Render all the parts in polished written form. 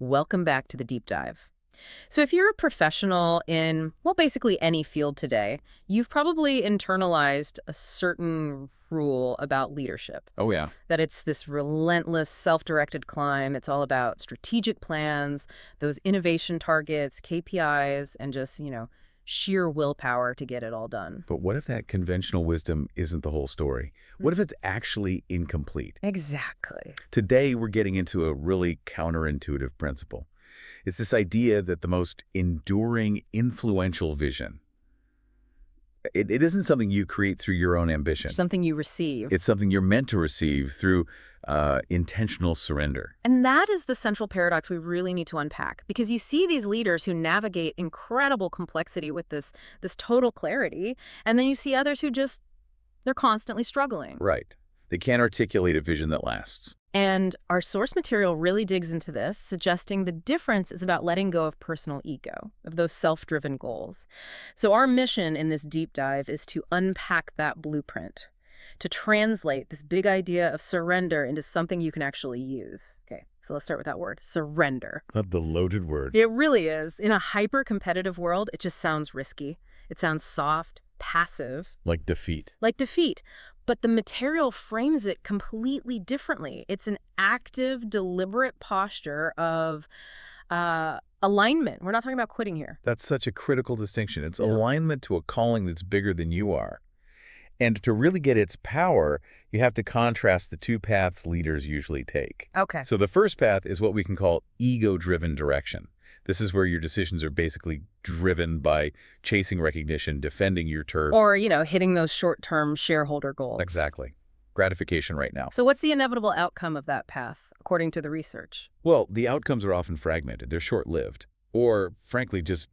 Welcome back to the deep dive. So if you're a professional in, well, basically any field today, you've probably internalized a certain rule about leadership, Oh, yeah. that it's this relentless self-directed climb. It's all about strategic plans, those innovation targets, KPIs, and just, sheer willpower to get it all done. But what if that conventional wisdom isn't the whole story? What if it's actually incomplete? Exactly. Today, we're getting into a really counterintuitive principle. It's this idea that the most enduring, influential vision, it isn't something you create through your own ambition. Something you receive. It's something you're meant to receive through intentional surrender. And that is the central paradox we really need to unpack, because you see these leaders who navigate incredible complexity with this total clarity, and then you see others who they're constantly struggling. Right. They can't articulate a vision that lasts. And our source material really digs into this, suggesting the difference is about letting go of personal ego, of those self-driven goals. So our mission in this deep dive is to unpack that blueprint, to translate this big idea of surrender into something you can actually use. Okay, so let's start with that word, surrender. The loaded word. It really is. In a hyper-competitive world, it just sounds risky. It sounds soft, passive. Like defeat. Like defeat. But the material frames it completely differently. It's an active, deliberate posture of alignment. We're not talking about quitting here. That's such a critical distinction. It's Yeah. alignment to a calling that's bigger than you are. And to really get its power, you have to contrast the two paths leaders usually take. Okay. So the first path is what we can call ego-driven direction. This is where your decisions are basically driven by chasing recognition, defending your turf. Or, hitting those short-term shareholder goals. Exactly. Gratification right now. So what's the inevitable outcome of that path, according to the research? Well, the outcomes are often fragmented. They're short-lived. Or, frankly, just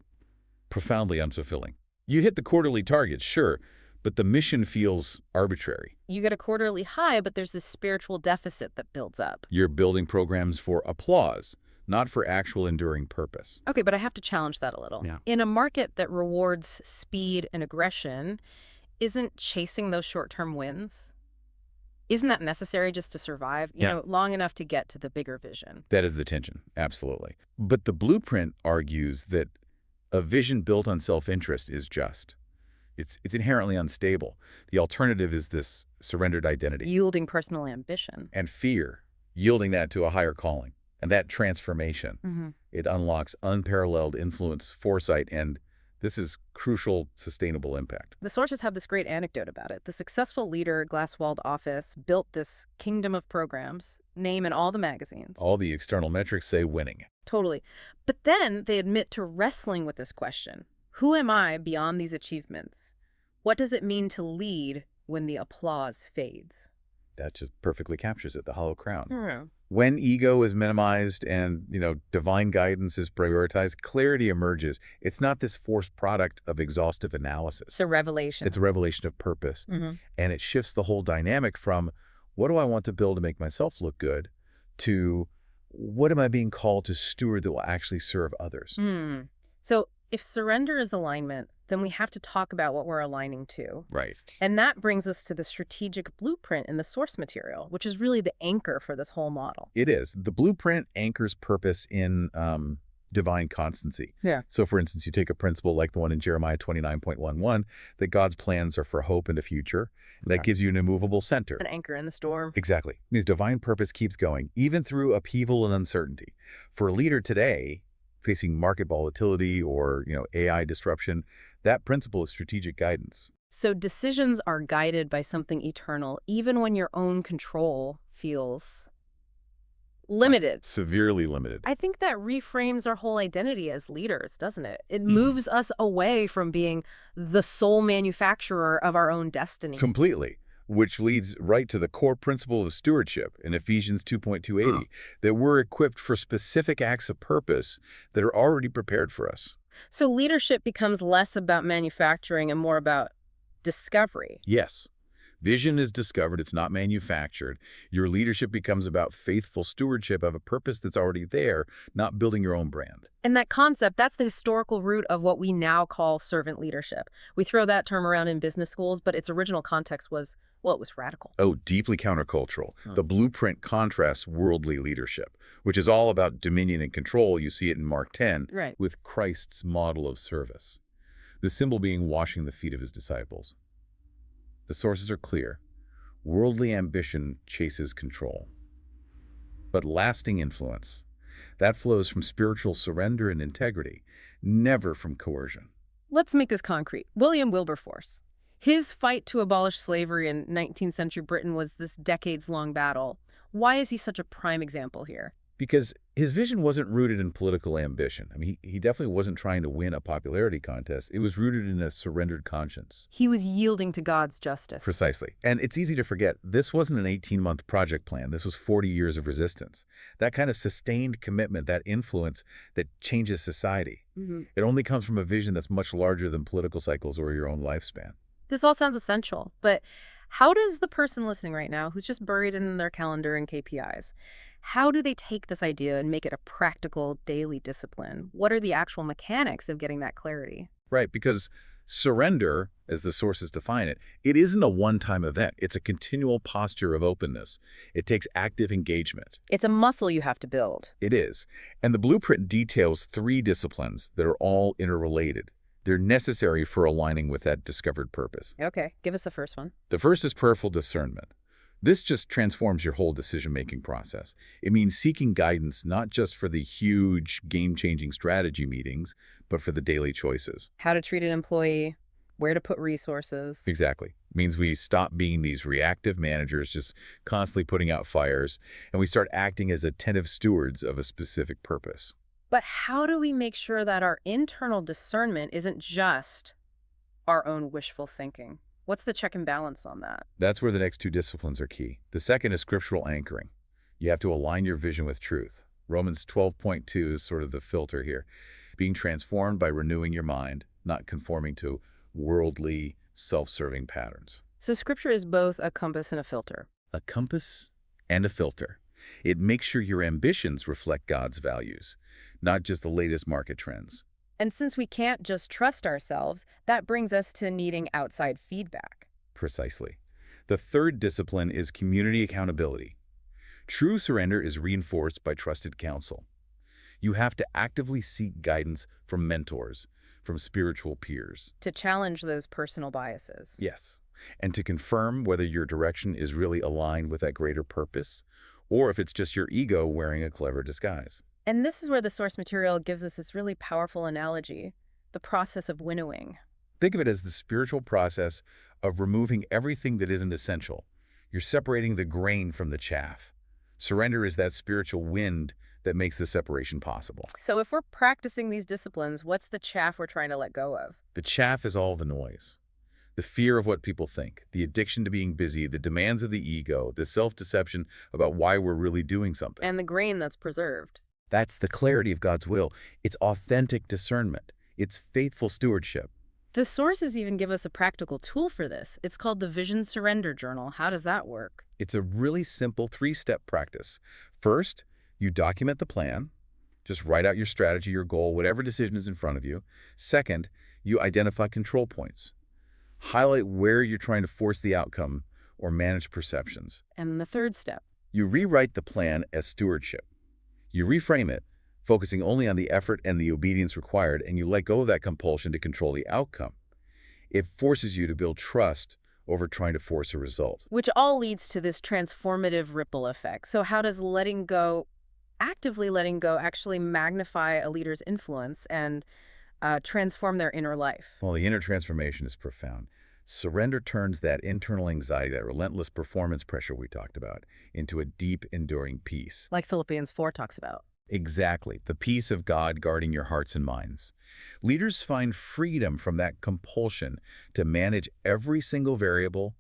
profoundly unfulfilling. You hit the quarterly targets, sure, but the mission feels arbitrary. You get a quarterly high, but there's this spiritual deficit that builds up. You're building programs for applause, not for actual enduring purpose. Okay, but I have to challenge that a little. Yeah. In a market that rewards speed and aggression, isn't chasing those short-term wins? Isn't that necessary just to survive? Long enough to get to the bigger vision. That is the tension, absolutely. But the blueprint argues that a vision built on self-interest is just. It's inherently unstable. The alternative is this surrendered identity. Yielding personal ambition. And fear, yielding that to a higher calling. And that transformation, it unlocks unparalleled influence, foresight, and this is crucial, sustainable impact. The sources have this great anecdote about it. The successful leader, glass-walled office, built this kingdom of programs, name in all the magazines. All the external metrics say winning. Totally. But then they admit to wrestling with this question. Who am I beyond these achievements? What does it mean to lead when the applause fades? That just perfectly captures it, the hollow crown. Yeah. When ego is minimized and, divine guidance is prioritized, clarity emerges. It's not this forced product of exhaustive analysis. It's a revelation. It's a revelation of purpose. And it shifts the whole dynamic from what do I want to build to make myself look good to what am I being called to steward that will actually serve others. So if surrender is alignment, then we have to talk about what we're aligning to. Right. And that brings us to the strategic blueprint in the source material, which is really the anchor for this whole model. It is. The blueprint anchors purpose in divine constancy. Yeah. So, for instance, you take a principle like the one in Jeremiah 29.11, that God's plans are for hope and a future. That gives you an immovable center. An anchor in the storm. Exactly. It means divine purpose keeps going, even through upheaval and uncertainty. For a leader today, facing market volatility or, AI disruption, that principle is strategic guidance. So decisions are guided by something eternal, even when your own control feels limited. Severely limited. I think that reframes our whole identity as leaders, doesn't it? It moves us away from being the sole manufacturer of our own destiny. Completely. Which leads right to the core principle of stewardship in Ephesians 2.280, that we're equipped for specific acts of purpose that are already prepared for us. So leadership becomes less about manufacturing and more about discovery. Yes. Vision is discovered. It's not manufactured. Your leadership becomes about faithful stewardship of a purpose that's already there, not building your own brand. And that concept, that's the historical root of what we now call servant leadership. We throw that term around in business schools, but its original context was Well, it was radical. Oh, deeply countercultural. Hmm. The blueprint contrasts worldly leadership, which is all about dominion and control. You see it in Mark 10 Right. with Christ's model of service, the symbol being washing the feet of his disciples. The sources are clear. Worldly ambition chases control. But lasting influence, that flows from spiritual surrender and integrity, never from coercion. Let's make this concrete. William Wilberforce. His fight to abolish slavery in 19th century Britain was this decades-long battle. Why is he such a prime example here? Because his vision wasn't rooted in political ambition. I mean, he definitely wasn't trying to win a popularity contest. It was rooted in a surrendered conscience. He was yielding to God's justice. Precisely. And it's easy to forget, this wasn't an 18-month project plan. This was 40 years of resistance. That kind of sustained commitment, that influence that changes society. It only comes from a vision that's much larger than political cycles or your own lifespan. This all sounds essential, but how does the person listening right now, who's just buried in their calendar and KPIs, how do they take this idea and make it a practical daily discipline? What are the actual mechanics of getting that clarity? Right, because surrender, as the sources define it, it isn't a one-time event. It's a continual posture of openness. It takes active engagement. It's a muscle you have to build. It is. And the blueprint details 3 disciplines that are all interrelated. They're necessary for aligning with that discovered purpose. Okay, give us the first one. The first is prayerful discernment. This just transforms your whole decision-making process. It means seeking guidance not just for the huge, game-changing strategy meetings, but for the daily choices. How to treat an employee, where to put resources. Exactly. It means we stop being these reactive managers just constantly putting out fires, and we start acting as attentive stewards of a specific purpose. But how do we make sure that our internal discernment isn't just our own wishful thinking? What's the check and balance on that? That's where the next 2 disciplines are key. The second is scriptural anchoring. You have to align your vision with truth. Romans 12.2 is sort of the filter here. Being transformed by renewing your mind, not conforming to worldly, self-serving patterns. So scripture is both a compass and a filter. A compass and a filter. It makes sure your ambitions reflect God's values, not just the latest market trends. And since we can't just trust ourselves, that brings us to needing outside feedback. Precisely. The third discipline is community accountability. True surrender is reinforced by trusted counsel. You have to actively seek guidance from mentors, from spiritual peers. To challenge those personal biases. Yes, and to confirm whether your direction is really aligned with that greater purpose, or if it's just your ego wearing a clever disguise. And this is where the source material gives us this really powerful analogy, the process of winnowing. Think of it as the spiritual process of removing everything that isn't essential. You're separating the grain from the chaff. Surrender is that spiritual wind that makes the separation possible. So if we're practicing these disciplines, what's the chaff we're trying to let go of? The chaff is all the noise. The fear of what people think, the addiction to being busy, the demands of the ego, the self-deception about why we're really doing something. And the grain that's preserved. That's the clarity of God's will. It's authentic discernment. It's faithful stewardship. The sources even give us a practical tool for this. It's called the Vision Surrender Journal. How does that work? It's a really simple 3-step practice. First, you document the plan. Just write out your strategy, your goal, whatever decision is in front of you. Second, you identify control points. Highlight where you're trying to force the outcome or manage perceptions. And the third step. You rewrite the plan as stewardship. You reframe it, focusing only on the effort and the obedience required, and you let go of that compulsion to control the outcome. It forces you to build trust over trying to force a result. Which all leads to this transformative ripple effect. So how does actively letting go, actually magnify a leader's influence and transform their inner life? Well, the inner transformation is profound. Surrender turns that internal anxiety, that relentless performance pressure we talked about, into a deep, enduring peace. Like Philippians 4 talks about. Exactly. The peace of God guarding your hearts and minds. Leaders find freedom from that compulsion to manage every single variable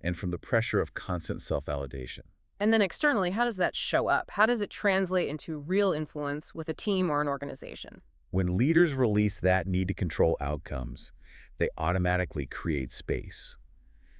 and from the pressure of constant self-validation. And then externally, how does that show up? How does it translate into real influence with a team or an organization? When leaders release that need to control outcomes, they automatically create space.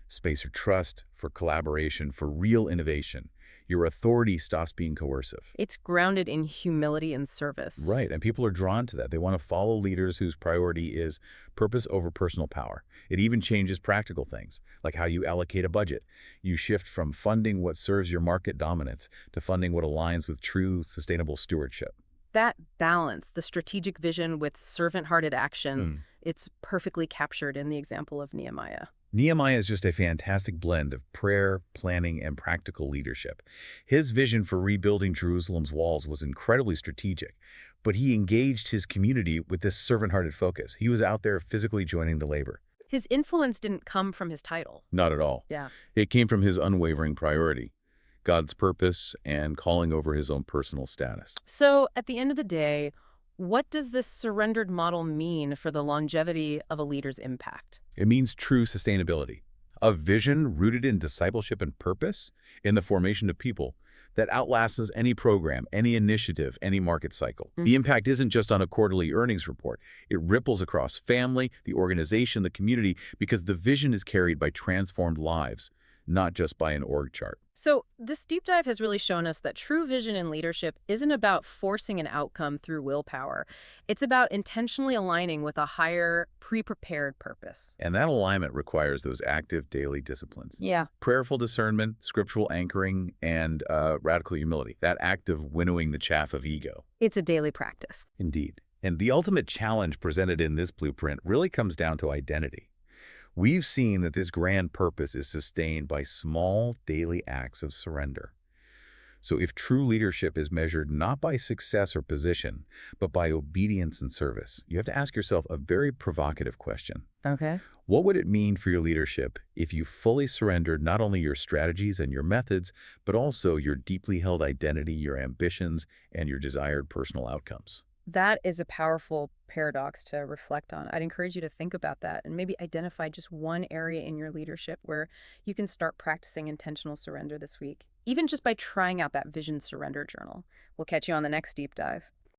Space for trust, for collaboration, for real innovation. Your authority stops being coercive. It's grounded in humility and service. Right, and people are drawn to that. They want to follow leaders whose priority is purpose over personal power. It even changes practical things, like how you allocate a budget. You shift from funding what serves your market dominance to funding what aligns with true, sustainable stewardship. That balance, the strategic vision with servant-hearted action, Mm. it's perfectly captured in the example of Nehemiah. Nehemiah is just a fantastic blend of prayer, planning, and practical leadership. His vision for rebuilding Jerusalem's walls was incredibly strategic, but he engaged his community with this servant-hearted focus. He was out there physically joining the labor. His influence didn't come from his title. Not at all. Yeah. It came from his unwavering priority, God's purpose, and calling over his own personal status. So, at the end of the day, what does this surrendered model mean for the longevity of a leader's impact? It means true sustainability, a vision rooted in discipleship and purpose in the formation of people that outlasts any program, any initiative, any market cycle. The impact isn't just on a quarterly earnings report. It ripples across family, the organization, the community, because the vision is carried by transformed lives, not just by an org chart. So, this deep dive has really shown us that true vision in leadership isn't about forcing an outcome through willpower. It's about intentionally aligning with a higher, pre-prepared purpose. And that alignment requires those active daily disciplines. Yeah. Prayerful discernment, scriptural anchoring, and radical humility. That act of winnowing the chaff of ego. It's a daily practice. Indeed. And the ultimate challenge presented in this blueprint really comes down to identity. We've seen that this grand purpose is sustained by small daily acts of surrender. So if true leadership is measured not by success or position, but by obedience and service, you have to ask yourself a very provocative question. Okay. What would it mean for your leadership if you fully surrendered not only your strategies and your methods, but also your deeply held identity, your ambitions, and your desired personal outcomes? That is a powerful paradox to reflect on. I'd encourage you to think about that and maybe identify just one area in your leadership where you can start practicing intentional surrender this week, even just by trying out that vision surrender journal. We'll catch you on the next deep dive.